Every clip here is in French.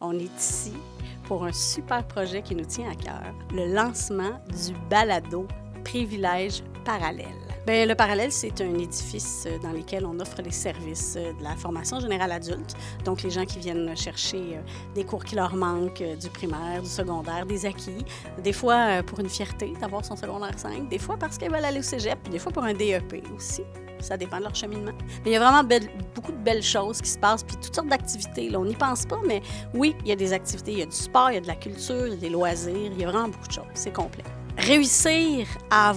On est ici pour un super projet qui nous tient à cœur, le lancement du balado Privilèges parallèles. Bien, le Parallèle, c'est un édifice dans lequel on offre les services de la formation générale adulte. Donc, les gens qui viennent chercher des cours qui leur manquent, du primaire, du secondaire, des acquis. Des fois, pour une fierté d'avoir son secondaire 5. Des fois, parce qu'ils veulent aller au cégep. Puis des fois, pour un DEP aussi. Ça dépend de leur cheminement. Mais il y a vraiment beaucoup de belles choses qui se passent, puis toutes sortes d'activités. Là, on n'y pense pas, mais oui, il y a des activités. Il y a du sport, il y a de la culture, il y a des loisirs. Il y a vraiment beaucoup de choses. C'est complet. Réussir à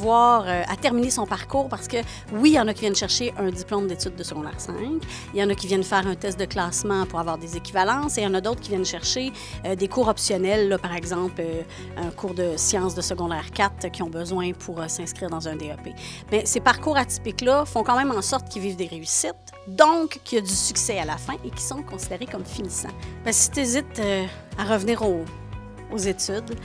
terminer son parcours, parce que oui, il y en a qui viennent chercher un diplôme d'études de secondaire 5, il y en a qui viennent faire un test de classement pour avoir des équivalences, et il y en a d'autres qui viennent chercher des cours optionnels, là, par exemple un cours de sciences de secondaire 4 qui ont besoin pour s'inscrire dans un DEP. Mais ces parcours atypiques-là font quand même en sorte qu'ils vivent des réussites, donc qu'il y a du succès à la fin et qui sont considérés comme finissants. Bien, si tu hésites à revenir aux études,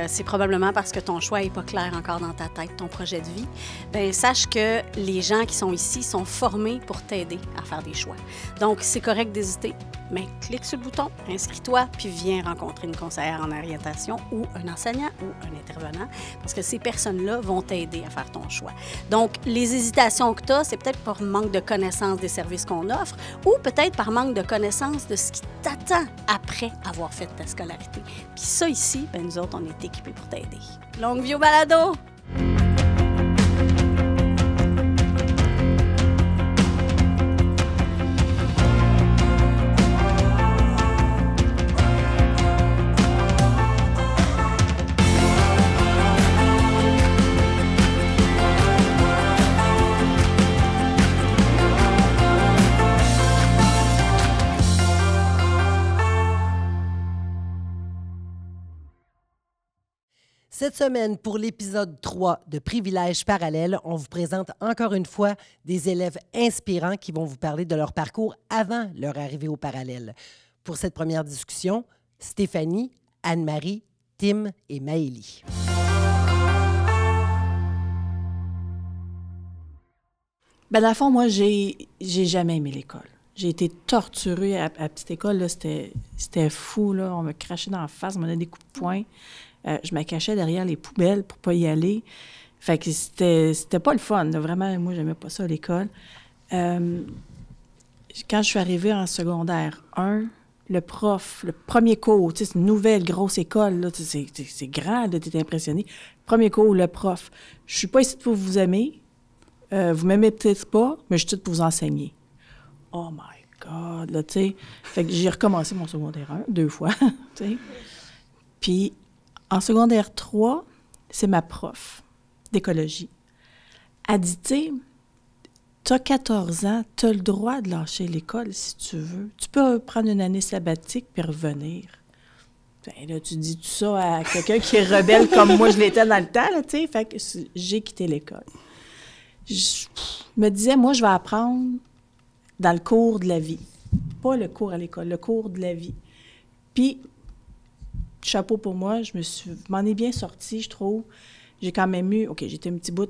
c'est probablement parce que ton choix n'est pas clair encore dans ta tête, ton projet de vie. Bien, sache que les gens qui sont ici sont formés pour t'aider à faire des choix. Donc, c'est correct d'hésiter, mais clique sur le bouton, inscris-toi, puis viens rencontrer une conseillère en orientation ou un enseignant ou un intervenant, parce que ces personnes-là vont t'aider à faire ton choix. Donc, les hésitations que tu as, c'est peut-être par manque de connaissance des services qu'on offre ou peut-être par manque de connaissance de ce qui t'attend après avoir fait ta scolarité. Puis ça, ici, bien, nous autres, on est équipés pour t'aider. Longue vie au balado! Cette semaine, pour l'épisode 3 de Privilèges parallèles, on vous présente encore une fois des élèves inspirants qui vont vous parler de leur parcours avant leur arrivée au parallèle. Pour cette première discussion, Stéphanie, Anne-Marie, Tim et Maëlie. Bien, dans le fond, moi, j'ai jamais aimé l'école. J'ai été torturée à la petite école, là, c'était fou, là. On me crachait dans la face, on me donnait des coups de poing. Je me cachais derrière les poubelles pour pas y aller. Fait que c'était pas le fun, là. Vraiment, moi, j'aimais pas ça à l'école. Quand je suis arrivée en secondaire 1, le prof, le premier cours, tu sais, c'est une nouvelle grosse école, là, c'est grand, là, t'es impressionné. Premier cours, le prof, je suis pas ici pour vous aimer, vous m'aimez peut-être pas, mais je suis ici pour vous enseigner. Oh my God, là, tu sais. Fait que j'ai recommencé mon secondaire 1 2 fois, tu sais. Puis, en secondaire 3, c'est ma prof d'écologie. Elle dit, tu sais, t'as 14 ans, t'as le droit de lâcher l'école si tu veux. Tu peux prendre une année sabbatique puis revenir. Ben là, tu dis tout ça à quelqu'un qui est rebelle comme moi, je l'étais dans le temps, là, tu sais. Fait que j'ai quitté l'école. Je me disais, moi, je vais apprendre dans le cours de la vie. Pas le cours à l'école, le cours de la vie. Puis, chapeau pour moi, je m'en ai bien sortie, je trouve. J'ai quand même eu, OK, j'étais un petit bout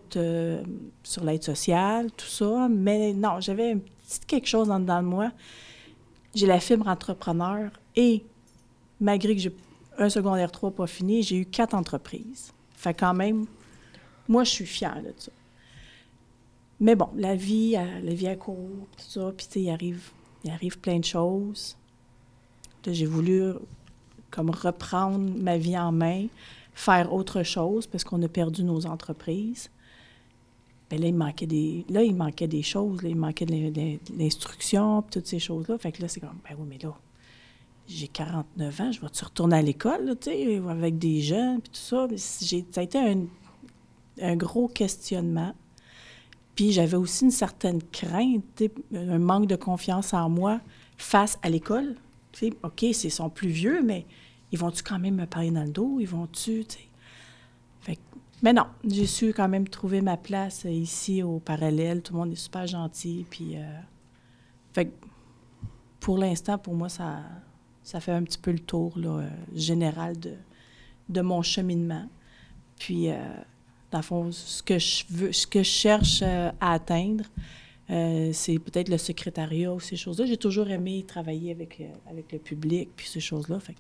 sur l'aide sociale, tout ça, mais non, j'avais un petit quelque chose en dedans de moi. J'ai la fibre entrepreneur et malgré que j'ai un secondaire 3 pas fini, j'ai eu 4 entreprises. Fait quand même, moi, je suis fière de ça. Mais bon, la vie à court, tout ça, puis tu sais, il arrive plein de choses. Là, j'ai voulu comme reprendre ma vie en main, faire autre chose, parce qu'on a perdu nos entreprises. Bien là, il manquait des choses, là, il manquait de l'instruction, puis toutes ces choses-là. Fait que là, c'est comme, ben oui, mais là, j'ai 49 ans, je vais-tu retourner à l'école, là, tu sais, avec des jeunes, puis tout ça. Ça a été un gros questionnement. Puis j'avais aussi une certaine crainte, un manque de confiance en moi face à l'école. Tu sais, OK, ils sont plus vieux, mais ils vont-tu quand même me parler dans le dos? Ils vont-tu, tu sais? Mais non, j'ai su quand même trouver ma place ici au Parallèle. Tout le monde est super gentil. Puis, fait que pour l'instant, pour moi, ça fait un petit peu le tour là, général de mon cheminement. Puis, dans le fond, ce que je cherche à atteindre, C'est peut-être le secrétariat ou ces choses-là. J'ai toujours aimé travailler avec le public puis ces choses-là. Fait que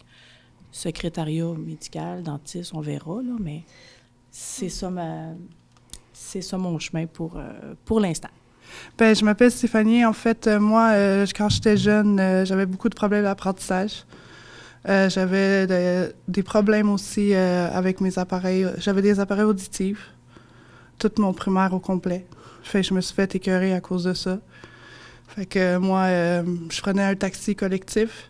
secrétariat médical, dentiste, on verra, là, mais c'est ça mon chemin pour l'instant. Ben, je m'appelle Stéphanie. En fait, moi, quand j'étais jeune, j'avais beaucoup de problèmes d'apprentissage. J'avais des problèmes aussi avec mes appareils. J'avais des appareils auditifs, tout mon primaire au complet. Fait que je me suis fait écœurer à cause de ça. Fait que moi, je prenais un taxi collectif.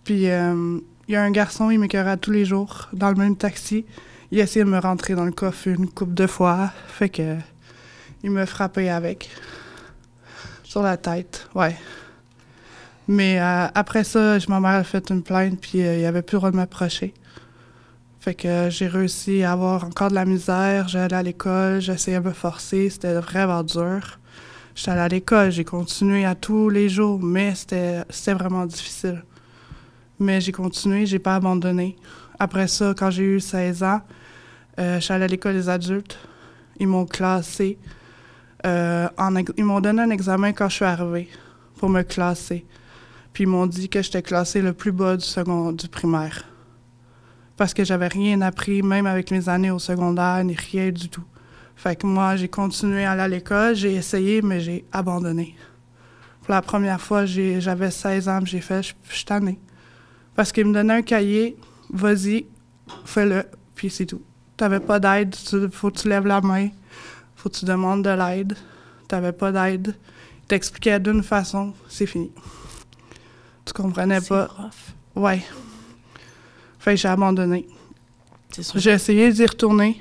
Puis, il y a un garçon, il m'écœurait tous les jours dans le même taxi. Il essayait de me rentrer dans le coffre une couple de fois. Fait que il me frappait avec. Sur la tête, ouais. Mais après ça, ma mère a fait une plainte, puis il n'y avait plus le droit de m'approcher. Fait que j'ai réussi à avoir encore de la misère. J'allais à l'école, j'essayais de me forcer, c'était vraiment dur. J'étais allée à l'école, j'ai continué à tous les jours, mais c'était vraiment difficile. Mais j'ai continué, j'ai pas abandonné. Après ça, quand j'ai eu 16 ans, je suis allée à l'école des adultes. Ils m'ont classée. Ils m'ont donné un examen quand je suis arrivée pour me classer. Puis ils m'ont dit que j'étais classée le plus bas du primaire. Parce que j'avais rien appris, même avec mes années au secondaire, ni rien du tout. Fait que moi, j'ai continué à aller à l'école, j'ai essayé, mais j'ai abandonné. Pour la première fois, j'avais 16 ans, j'ai fait, je suis tannée. Parce qu'ils me donnaient un cahier, vas-y, fais-le, puis c'est tout. T'avais pas d'aide, faut que tu lèves la main, faut que tu demandes de l'aide. T'avais pas d'aide. Ils t'expliquaient d'une façon, c'est fini. Tu comprenais pas. C'est rough. Ouais. Fait que j'ai abandonné. C'est sûr. J'ai essayé d'y retourner.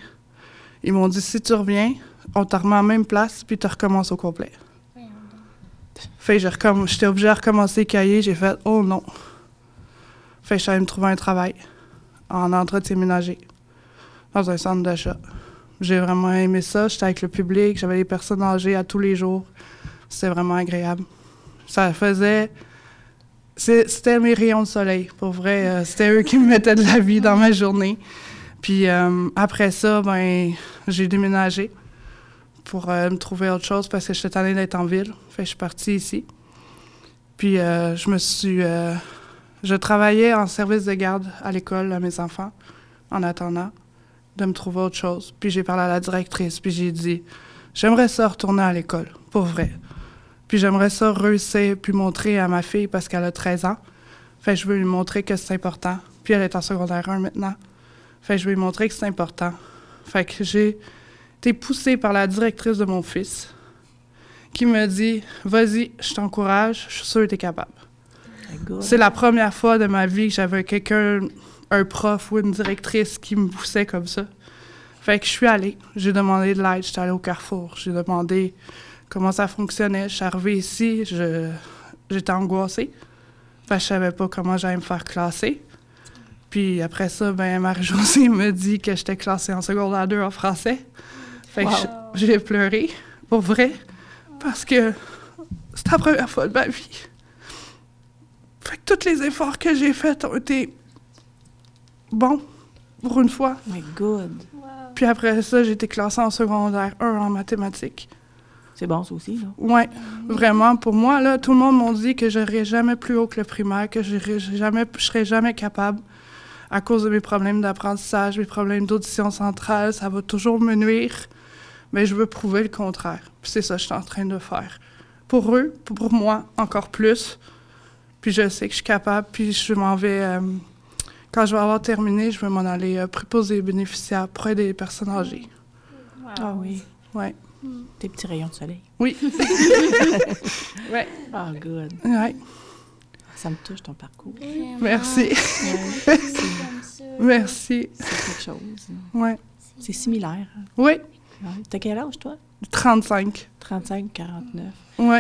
Ils m'ont dit, si tu reviens, on te remet en même place, puis tu recommences au complet. Fait que j'étais obligée de recommencer le cahier. J'ai fait, oh non. Fait que je suis allée me trouver un travail en entretien ménager dans un centre d'achat. J'ai vraiment aimé ça. J'étais avec le public, j'avais des personnes âgées à tous les jours. C'était vraiment agréable. Ça faisait... C'était mes rayons de soleil, pour vrai. C'était eux qui me mettaient de la vie dans ma journée. Puis après ça, ben j'ai déménagé pour me trouver autre chose parce que j'étais tannée d'être en ville. Fait que je suis partie ici. Puis je travaillais en service de garde à l'école à mes enfants en attendant de me trouver autre chose. Puis j'ai parlé à la directrice, puis j'ai dit « J'aimerais ça retourner à l'école, pour vrai. » Puis j'aimerais ça réussir, puis montrer à ma fille, parce qu'elle a 13 ans. Fait que je veux lui montrer que c'est important. Puis elle est en secondaire 1 maintenant. Fait que je veux lui montrer que c'est important. Fait que j'ai été poussée par la directrice de mon fils, qui me dit « Vas-y, je t'encourage, je suis sûre que t'es capable. » C'est la première fois de ma vie que j'avais quelqu'un, un prof ou une directrice qui me poussait comme ça. Fait que je suis allée, j'ai demandé de l'aide, j'étais allée au Carrefour, j'ai demandé comment ça fonctionnait. Je suis arrivée ici, j'étais angoissée. Fait que je savais pas comment j'allais me faire classer. Puis après ça, ben Marie-Josée me dit que j'étais classée en secondaire 2 en français. Fait que j'ai pleuré, pour vrai, parce que c'était la première fois de ma vie. Fait que tous les efforts que j'ai faits ont été bons, pour une fois. My God. Puis après ça, j'ai été classée en secondaire 1 en mathématiques. C'est bon, ça aussi, là. Oui, vraiment. Pour moi, là, tout le monde m'a dit que je n'irais jamais plus haut que le primaire, que je ne serais jamais capable à cause de mes problèmes d'apprentissage, mes problèmes d'audition centrale. Ça va toujours me nuire. Mais je veux prouver le contraire. Puis c'est ça que je suis en train de faire. Pour eux, pour moi, encore plus. Puis je sais que je suis capable. Puis je m'en vais... quand je vais avoir terminé, je vais m'en aller préposer les bénéficiaires pour aider les personnes âgées. Wow. Ah oui. Oui. Tes petits rayons de soleil. Oui. Oui. Ah, good. Oui. Ça me touche, ton parcours. Vraiment. Merci. C'est comme ça. Merci. C'est quelque chose. Oui. C'est similaire. Oui. Ouais. T'as quel âge, toi? 35. 35, 49. Oui.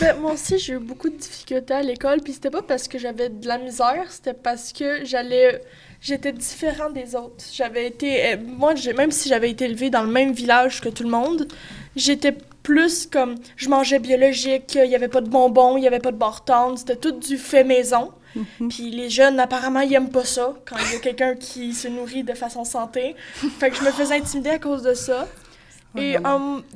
Ben, moi aussi, j'ai eu beaucoup de difficultés à l'école, puis c'était pas parce que j'avais de la misère, c'était parce que j'étais différente des autres. Même si j'avais été élevée dans le même village que tout le monde, j'étais plus comme, je mangeais biologique, il y avait pas de bonbons, il y avait pas de bar-tendre, c'était tout du fait maison. Puis les jeunes, apparemment, ils aiment pas ça, quand il y a quelqu'un qui se nourrit de façon santé. Fait que je me faisais intimider à cause de ça. Et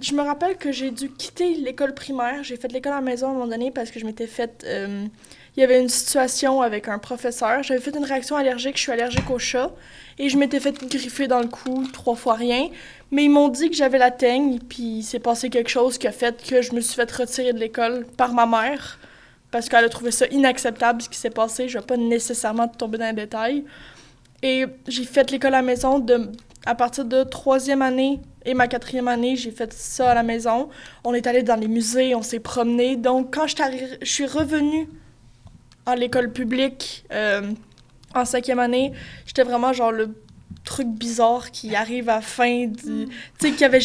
je me rappelle que j'ai dû quitter l'école primaire. J'ai fait l'école à la maison à un moment donné parce que je m'étais fait... il y avait une situation avec un professeur. J'avais fait une réaction allergique. Je suis allergique aux chats. Et je m'étais fait griffer dans le cou 3 fois rien. Mais ils m'ont dit que j'avais la teigne. Puis il s'est passé quelque chose qui a fait que je me suis fait retirer de l'école par ma mère. Parce qu'elle a trouvé ça inacceptable, ce qui s'est passé. Je ne vais pas nécessairement tomber dans les détails. Et j'ai fait l'école à la maison à partir de 3e année et ma 4e année, j'ai fait ça à la maison. On est allé dans les musées, on s'est promené. Donc, quand je suis revenue à l'école publique en 5e année, j'étais vraiment genre le truc bizarre qui arrive à la fin du... Tu sais,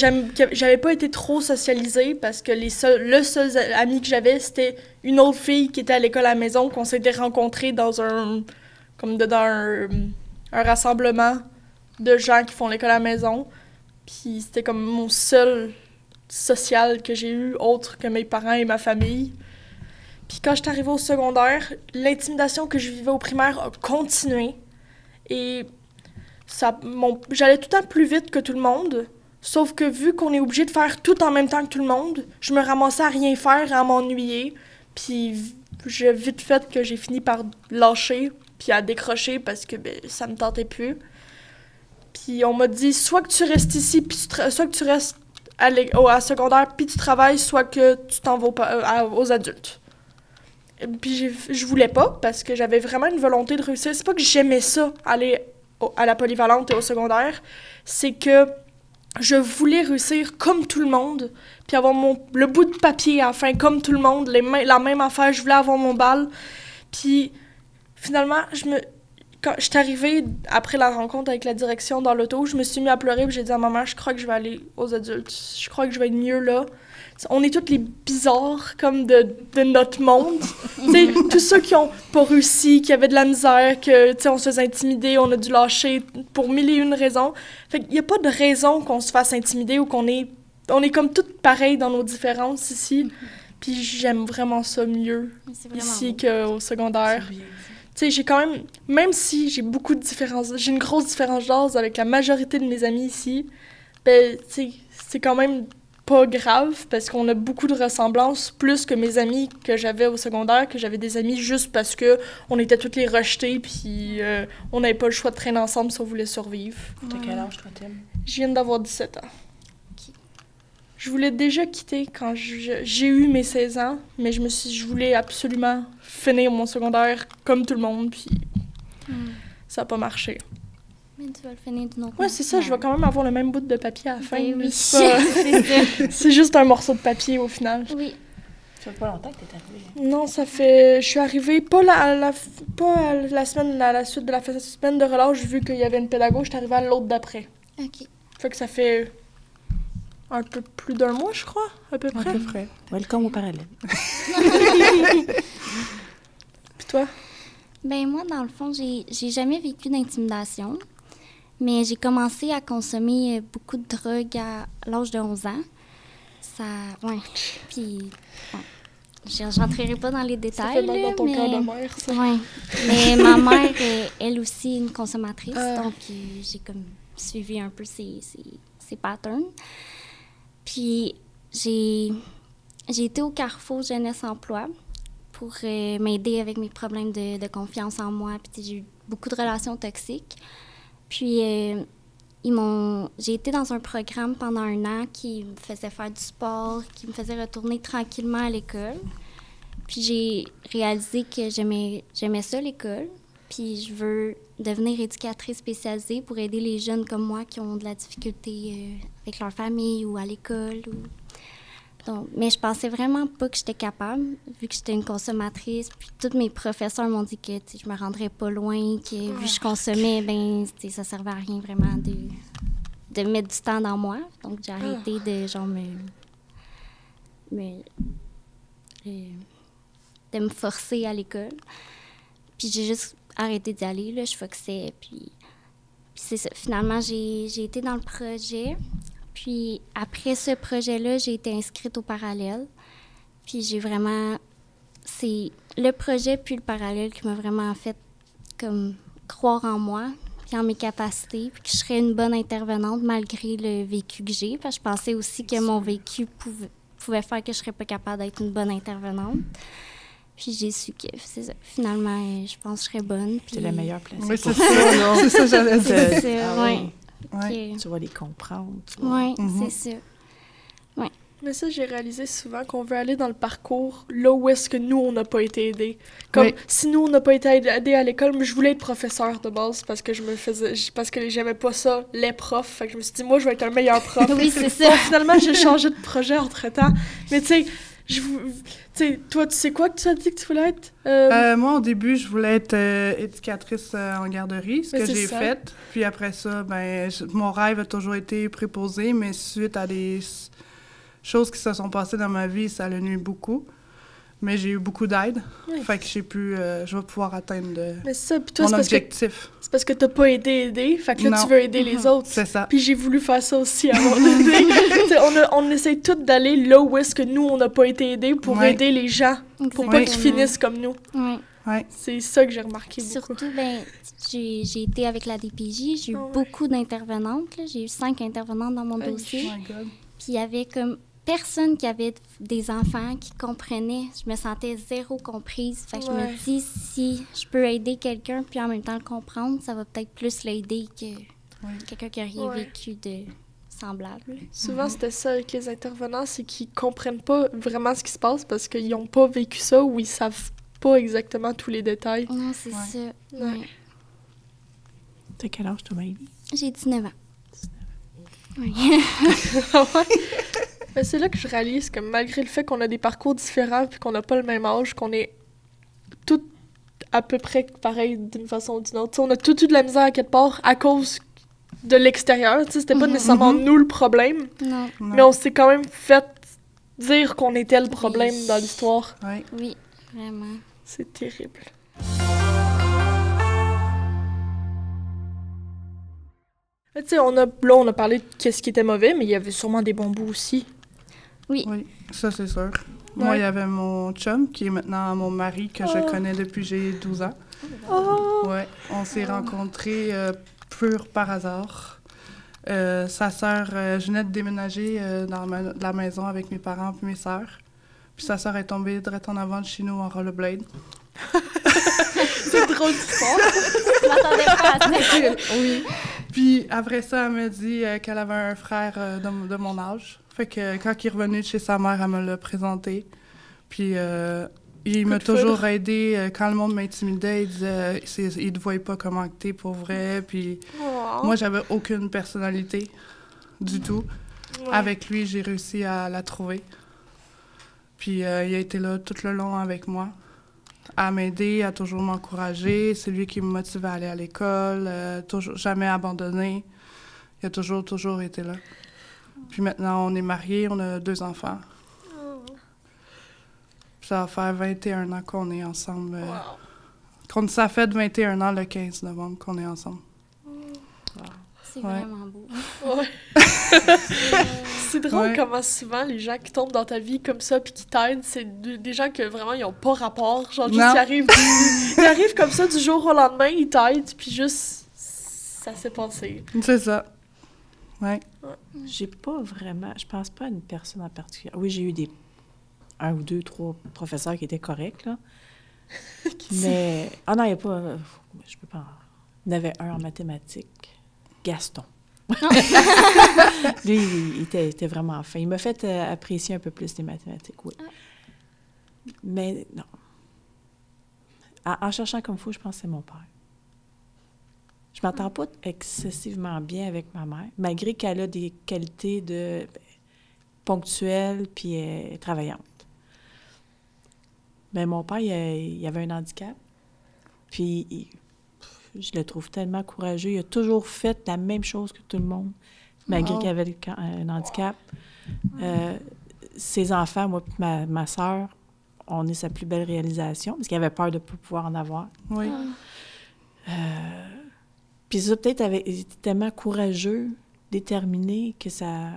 j'avais pas été trop socialisée parce que le seul ami que j'avais, c'était une autre fille qui était à l'école à la maison, qu'on s'était rencontrés dans un rassemblement de gens qui font l'école à la maison. Puis c'était comme mon seul social que j'ai eu, autre que mes parents et ma famille. Puis quand je suis arrivée au secondaire, l'intimidation que je vivais au primaire a continué. Et j'allais tout le temps plus vite que tout le monde. Sauf que vu qu'on est obligé de faire tout en même temps que tout le monde, je me ramassais à rien faire et à m'ennuyer. Puis j'ai vite fait que j'ai fini par lâcher puis à décrocher parce que ça me tentait plus. Puis on m'a dit, soit que tu restes ici, puis soit que tu restes à secondaire, puis tu travailles, soit que tu t'en vas aux adultes. Puis je voulais pas, parce que j'avais vraiment une volonté de réussir. C'est pas que j'aimais ça, aller à la polyvalente et au secondaire, c'est que je voulais réussir comme tout le monde, puis avoir le bout de papier à la fin, comme tout le monde, la même affaire, je voulais avoir mon bal. Puis finalement, quand je suis arrivée après la rencontre avec la direction dans l'auto, je me suis mis à pleurer et j'ai dit à ma mère, je crois que je vais aller aux adultes. Je crois que je vais être mieux là. On est toutes les bizarres comme de notre monde. Tu sais, tous ceux qui ont pas réussi, qui avaient de la misère, que tu sais, on se faisait intimider, on a dû lâcher pour 1001 raisons. Fait qu'il y a pas de raison qu'on se fasse intimider ou on est comme toutes pareilles dans nos différences ici. Puis j'aime vraiment ça mieux ici qu'au secondaire. Tu sais, j'ai quand même si j'ai beaucoup de différences, j'ai une grosse différence d'âge avec la majorité de mes amis ici, ben, tu sais, c'est quand même pas grave parce qu'on a beaucoup de ressemblances, plus que mes amis que j'avais au secondaire, que j'avais des amis juste parce que on était toutes les rejetées puis on n'avait pas le choix de traîner ensemble si on voulait survivre. T'as quel âge, toi, Tim? Je viens d'avoir 17 ans. Je voulais déjà quitter quand j'ai eu mes 16 ans, mais je voulais absolument finir mon secondaire comme tout le monde, puis ça n'a pas marché. Mais tu vas le finir d'une autre Ouais, c'est ça, je vais quand même avoir le même bout de papier à la fin. Ben oui, C'est juste un morceau de papier au final. Oui. Ça fait pas longtemps que t'es arrivée. Non, ça fait... Je suis arrivée pas à la semaine, à la suite de la semaine de relâche, vu qu'il y avait une pédago, je suis arrivée à l'autre d'après. OK. Fait que ça fait... un peu plus d'1 mois, je crois, à peu près. À peu près. Welcome au parallèle. Puis toi? Ben moi, dans le fond, j'ai jamais vécu d'intimidation, mais j'ai commencé à consommer beaucoup de drogue à l'âge de 11 ans. Ouais. Puis, bon, j'entrerai pas dans les détails, Ça fait mal dans ton cœur de mère, ça. Ouais. Mais ma mère est, elle aussi, une consommatrice, donc j'ai comme suivi un peu ses patterns. Puis, j'ai été au Carrefour Jeunesse Emploi pour m'aider avec mes problèmes de confiance en moi. Puis, j'ai eu beaucoup de relations toxiques. Puis, j'ai été dans un programme pendant 1 an qui me faisait faire du sport, qui me faisait retourner tranquillement à l'école. Puis, j'ai réalisé que j'aimais ça, l'école. Puis, je veux devenir éducatrice spécialisée pour aider les jeunes comme moi qui ont de la difficulté avec leur famille ou à l'école. Donc, mais je pensais vraiment pas que j'étais capable, vu que j'étais une consommatrice. Puis tous mes professeurs m'ont dit que je me rendrais pas loin, que vu que je consommais, ben ça servait à rien vraiment de mettre du temps dans moi. Donc, j'ai arrêté de genre de me forcer à l'école. Puis j'ai juste arrêté d'y aller, là, je foxais, puis c'est ça. Finalement, j'ai été dans le projet, puis après ce projet-là, j'ai été inscrite au parallèle, puis j'ai vraiment... C'est le projet puis le parallèle qui m'a vraiment fait comme croire en moi, puis en mes capacités, puis que je serais une bonne intervenante malgré le vécu que j'ai. Parce que je pensais aussi que mon vécu pouvait faire que je serais pas capable d'être une bonne intervenante. Puis j'ai su que c'est ça. Finalement, je pense que je serais bonne. Puis... C'est la meilleure place. Oui, c'est ça. C'est ça, j'allais dire. C'est ça, Ah oui. Ouais. Tu vas les comprendre. Tu vois. Oui, Mhm. c'est ça. Mais ça, j'ai réalisé souvent qu'on veut aller dans le parcours là où est-ce que nous, on n'a pas été aidés. Comme Oui. si nous, on n'a pas été aidés à l'école, mais je voulais être professeur de base parce que parce que j'aimais pas ça, les profs. Fait que je me suis dit, moi, je vais être un meilleur prof. Oui, c'est ça. Bon, finalement, j'ai changé de projet entre-temps. Mais tu sais, toi, tu sais quoi que tu as dit que tu voulais être? Moi, au début, je voulais être éducatrice en garderie, ce Mais que c'est j'ai ça. fait. Puis après ça, mon rêve a toujours été préposé, mais suite à des choses qui se sont passées dans ma vie, ça l'a nuit beaucoup. Mais j'ai eu beaucoup d'aide. Oui. Fait que je vais pouvoir atteindre Mais c'est ça, puis toi, mon c'est objectif. parce que t'as pas aidé, fait que là, Non. tu veux aider les autres. C'est ça. Puis j'ai voulu faire ça aussi à un moment donné. T'sais, on essaie toutes d'aller là où est-ce que nous, on n'a pas été aidés pour Ouais. aider les gens, pour pas qu'ils finissent comme nous. Oui. Ouais. C'est ça que j'ai remarqué beaucoup. Surtout, j'ai été avec la DPJ, j'ai eu Ah ouais. beaucoup d'intervenantes. Là. J'ai eu 5 intervenantes dans mon Aïe. dossier. Oh my God. Puis il y avait comme personne qui avait des enfants qui comprenaient. Je me sentais zéro comprise. Fait que je Ouais. me dis, si je peux aider quelqu'un puis en même temps le comprendre, ça va peut-être plus l'aider que quelqu'un qui n'a rien Ouais. vécu de semblable. Souvent, c'était ça avec les intervenants, c'est qu'ils comprennent pas vraiment ce qui se passe parce qu'ils n'ont pas vécu ça ou ils savent pas exactement tous les détails. Non, c'est Ouais. ça. Ouais. Ouais. T'as quel âge, toi, Maëlie? J'ai 19 ans. Oui. Mais c'est là que je réalise que malgré le fait qu'on a des parcours différents puis qu'on n'a pas le même âge, qu'on est toutes à peu près pareil d'une façon ou d'une autre. T'sais, on a tout eu de la misère à quelque part à cause de l'extérieur. T'sais, c'était pas nécessairement nous le problème, Non. Non. mais on s'est quand même fait dire qu'on était le problème dans l'histoire. Ouais. Oui, vraiment. C'est terrible. Mais tu sais, on a parlé de qu'est-ce qui était mauvais, mais il y avait sûrement des bons bouts aussi. Oui. Oui, ça c'est sûr. Moi, Ouais. il y avait mon chum, qui est maintenant mon mari, que je Oh. connais depuis que j'ai 12 ans. Oh! Ouais, on s'est rencontrés pur par hasard. Sa sœur, je venais de déménager dans la maison avec mes parents et mes sœurs. Puis sa sœur est tombée direct en avant de chez nous en rollerblade. C'est drôle d'histoire. Je m'attendais pas à ça. Oui. Puis après ça, elle m'a dit qu'elle avait un frère de mon âge. Fait que quand il est revenu de chez sa mère, elle me l'a présenté. Puis il m'a de foudre. toujours aidé. Quand le monde m'intimidait, il disait il ne voyait pas comment que t'es pour vrai. Puis Oh. moi, j'avais aucune personnalité du tout. Ouais. Avec lui, j'ai réussi à la trouver. Puis il a été là tout le long avec moi, à m'aider, à toujours m'encourager. C'est lui qui me motivait à aller à l'école, toujours, jamais abandonné. Il a toujours été là. Puis maintenant, on est mariés, on a 2 enfants. Puis ça va faire 21 ans qu'on est ensemble. Ça fait 21 ans le 15 novembre qu'on est ensemble. C'est Ouais. vraiment beau. Ouais. C'est drôle Ouais. comment souvent les gens qui tombent dans ta vie comme ça puis qui t'aident, c'est des gens que vraiment ils ont pas rapport. Genre juste Non. ils arrivent comme ça du jour au lendemain, ils t'aident puis juste ça s'est passé. C'est ça. Ouais. J'ai pas vraiment... Je pense pas à une personne en particulier. Oui, j'ai eu 1 ou 2, 3 professeurs qui étaient corrects, là. Mais... Ah non, il n'y a pas... Je peux pas... Il y en avait un en mathématiques. Gaston. Lui, il était vraiment fin. Il m'a fait apprécier un peu plus les mathématiques, oui. Mais non. En cherchant comme fou, je pense que c'est mon père. Je m'entends pas excessivement bien avec ma mère, malgré qu'elle a des qualités de ponctuelle puis travaillante. Mais mon père, il avait un handicap. Puis je le trouve tellement courageux. Il a toujours fait la même chose que tout le monde, malgré qu'il avait un handicap. Ses enfants, moi et ma sœur, on est sa plus belle réalisation, parce qu'il avait peur de ne pas pouvoir en avoir. Oui. Puis ça, peut-être, il était tellement courageux, déterminé, que ça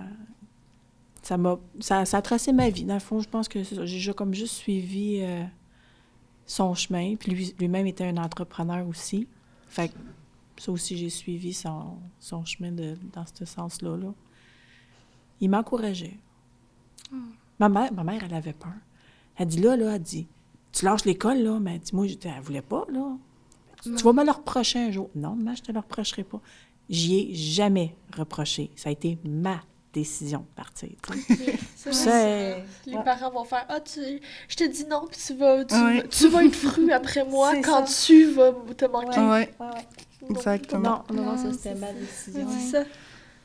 a tracé ma vie. Dans le fond, je pense que j'ai comme juste suivi son chemin. Puis lui-même était un entrepreneur aussi. Fait que Ça aussi, j'ai suivi son chemin dans ce sens-là. Là. Il m'encourageait. Ma mère, elle avait peur. Elle dit, elle dit, tu lâches l'école, là, mais elle dit, moi, elle voulait pas, là. Tu vas me le reprocher un jour. Non, maman, je te le reprocherai pas. J'y ai jamais reproché. Ça a été ma décision de partir. Les parents vont faire je te dis non, puis tu vas être fru après moi quand tu vas te manquer. Exactement. Non, ça c'était ma décision. C'est ça.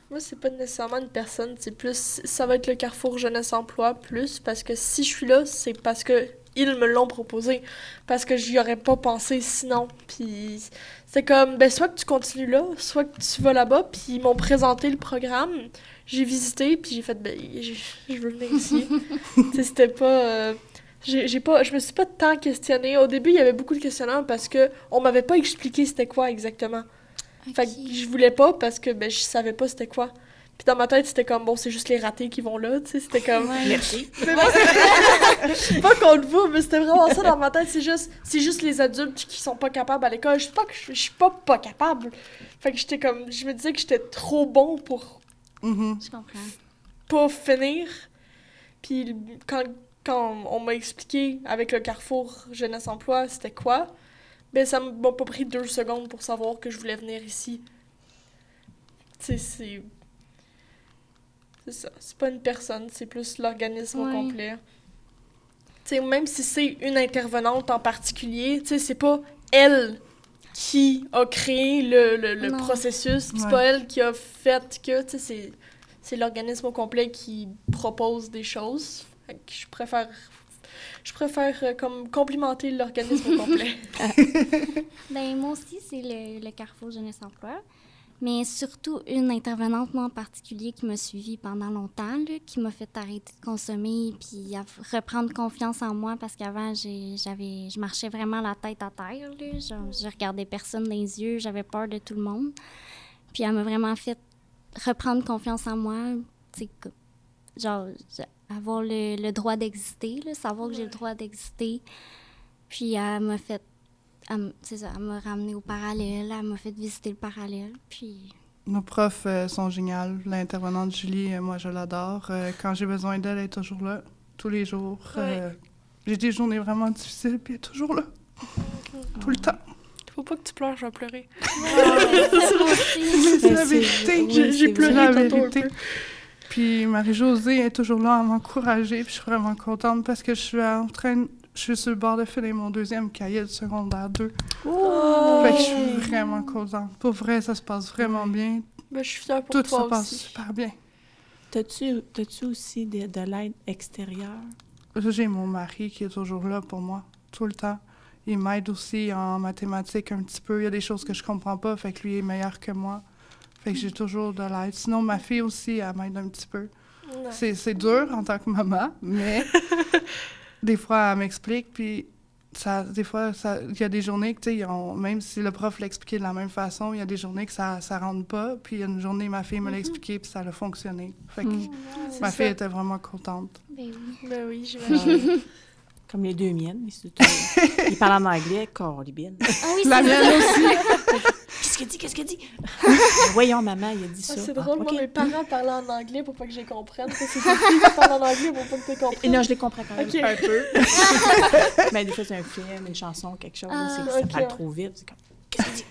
Moi, c'est pas nécessairement une personne, c'est plus, ça va être le Carrefour Jeunesse-Emploi plus, parce que si je suis là, c'est parce que ils me l'ont proposé, parce que j'y aurais pas pensé sinon. Puis c'est comme, soit que tu continues là, soit que tu vas là-bas, puis ils m'ont présenté le programme, j'ai visité, puis j'ai fait, je veux venir ici. C'était pas... je me suis pas tant questionnée. Au début, il y avait beaucoup de questionnements parce que on m'avait pas expliqué c'était quoi exactement. Fait que je voulais pas parce que je savais pas c'était quoi. Puis dans ma tête, c'était comme, c'est juste les ratés qui vont là, tu sais, c'était comme... Merci. Pas contre vous, mais c'était vraiment ça dans ma tête, c'est juste les adultes qui sont pas capables à l'école. Je sais pas que je suis pas capable. Fait que j'étais comme, je me disais que j'étais trop bon pour... Je comprends. Pas finir. Puis quand on m'a expliqué avec le Carrefour Jeunesse-Emploi c'était quoi, ça m'a pas pris 2 secondes pour savoir que je voulais venir ici. Tu sais, c'est ça. C'est pas une personne, c'est plus l'organisme au complet. Tu sais, même si c'est une intervenante en particulier, tu sais, c'est pas elle qui a créé le processus, c'est pas elle qui a fait que, tu sais, c'est l'organisme au complet qui propose des choses. Fait que je préfère comme complimenter l'organisme au complet. Moi aussi, c'est le Carrefour Jeunesse-Emploi. Mais surtout, une intervenante, moi en particulier, qui m'a suivie pendant longtemps, là, qui m'a fait arrêter de consommer puis reprendre confiance en moi parce qu'avant, je marchais vraiment la tête à terre. Là. Je regardais personne dans les yeux, j'avais peur de tout le monde. Puis elle m'a vraiment fait reprendre confiance en moi, avoir le droit d'exister, là, savoir que j'ai le droit d'exister. Puis elle m'a fait... elle m'a ramenée au parallèle, elle m'a fait visiter le parallèle, puis... Nos profs sont géniales. L'intervenante Julie, moi, je l'adore. Quand j'ai besoin d'elle, elle est toujours là, tous les jours. J'ai des journées vraiment difficiles, puis elle est toujours là, tout le temps. Faut pas que tu pleures, je vais pleurer. C'est la vérité. J'ai pleuré la vérité. Puis Marie-Josée est toujours là à m'encourager, puis je suis vraiment contente parce que je suis sur le bord de finir mon 2e cahier de secondaire 2. Fait que je suis vraiment contente. Pour vrai, ça se passe vraiment bien. Je suis fière pour toi aussi. Tout se passe super bien. T'as-tu aussi de l'aide extérieure? J'ai mon mari qui est toujours là pour moi, tout le temps. Il m'aide aussi en mathématiques un petit peu. Il y a des choses que je comprends pas, fait que lui est meilleur que moi. Fait que j'ai toujours de l'aide. Sinon, ma fille aussi, elle m'aide un petit peu. C'est dur en tant que maman, mais des fois, elle m'explique, puis des fois, il y a des journées que, tu sais, même si le prof l'a expliqué de la même façon, il y a des journées que ça rentre pas, puis il y a une journée, ma fille me l'a expliqué, puis ça a fonctionné. Fait que ma fille était vraiment contente. Ben oui, j'imagine. Comme les 2 miennes. Ils parlent en anglais, coribine. Ah oui, la mienne aussi! Qu'est-ce qu'elle dit? Voyons, maman, il a dit ça. C'est drôle, moi, mes parents parlaient en anglais pour pas que je les comprenne. C'est tes filles qui parlent en anglais pour pas que tu les comprennes. Non, je les comprends quand même un peu. Mais des fois, c'est un film, une chanson, quelque chose. Ça parle trop vite. C'est comme, qu'est-ce qu'elle dit?